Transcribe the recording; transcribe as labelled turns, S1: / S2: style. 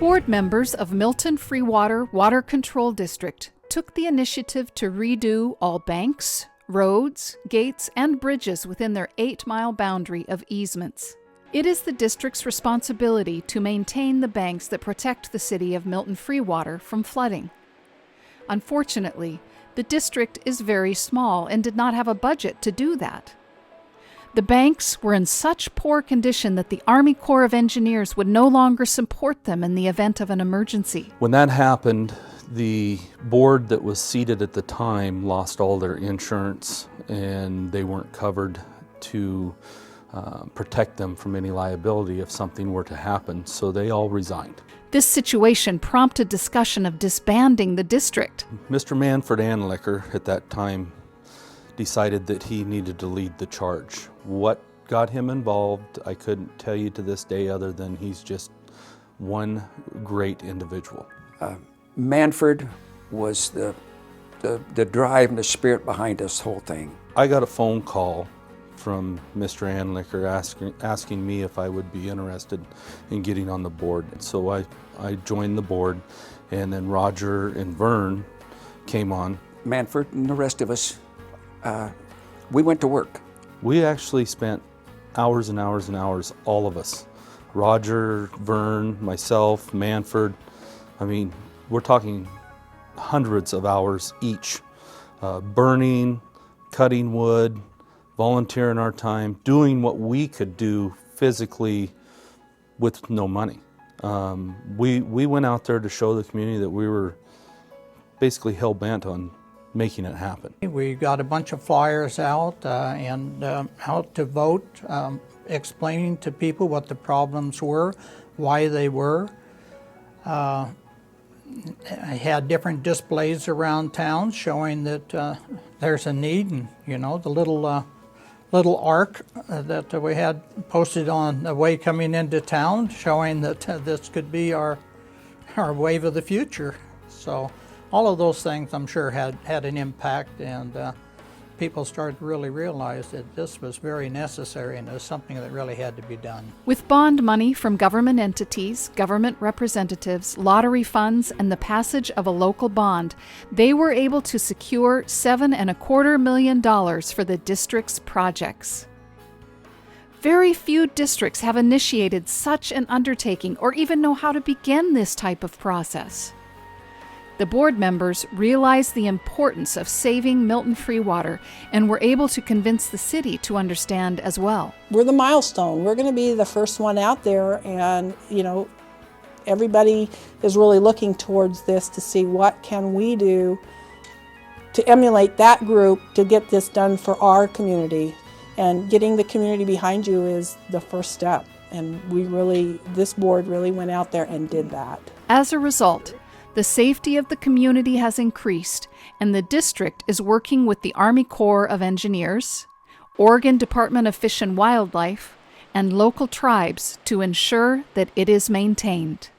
S1: Board members of Milton Freewater Water Control District took the initiative to redo all banks, roads, gates, and bridges within their 8-mile boundary of easements. It is the district's responsibility to maintain the banks that protect the city of Milton Freewater from flooding. Unfortunately, the district is very small and did not have a budget to do that. The banks were in such poor condition that the Army Corps of Engineers would no longer support them in the event of an emergency.
S2: When that happened, the board that was seated at the time lost all their insurance, and they weren't covered to protect them from any liability if something were to happen, so they all resigned.
S1: This situation prompted discussion of disbanding the district.
S2: Mr. Manfred Anlicker at that time decided that he needed to lead the charge. What got him involved, I couldn't tell you to this day, other than he's just one great individual.
S3: Manfred was the drive and the spirit behind this whole thing.
S2: I got a phone call from Mr. Anlicker asking me if I would be interested in getting on the board. So I joined the board, and then Roger and Vern came on.
S3: Manfred and the rest of us, we went to work.
S2: We actually spent hours and hours and hours, all of us. Roger, Vern, myself, Manfred. I mean, we're talking hundreds of hours each, burning, cutting wood, volunteering our time, doing what we could do physically with no money. We went out there to show the community that we were basically hell-bent on making it happen.
S4: We got a bunch of flyers out and out to vote, explaining to people what the problems were, why they were. I had different displays around town showing that there's a need, and the little arc that we had posted on the way coming into town, showing that this could be our wave of the future. So all of those things, I'm sure, had an impact, and people started to really realize that this was very necessary and it was something that really had to be done.
S1: With bond money from government entities, government representatives, lottery funds, and the passage of a local bond, they were able to secure $7.25 million for the district's projects. Very few districts have initiated such an undertaking or even know how to begin this type of process. The board members realized the importance of saving Milton Freewater and were able to convince the city to understand as well.
S5: We're the milestone. We're going to be the first one out there, and everybody is really looking towards this to see what can we do to emulate that group to get this done for our community. And getting the community behind you is the first step. And this board really went out there and did that.
S1: As a result, the safety of the community has increased, and the district is working with the Army Corps of Engineers, Oregon Department of Fish and Wildlife, and local tribes to ensure that it is maintained.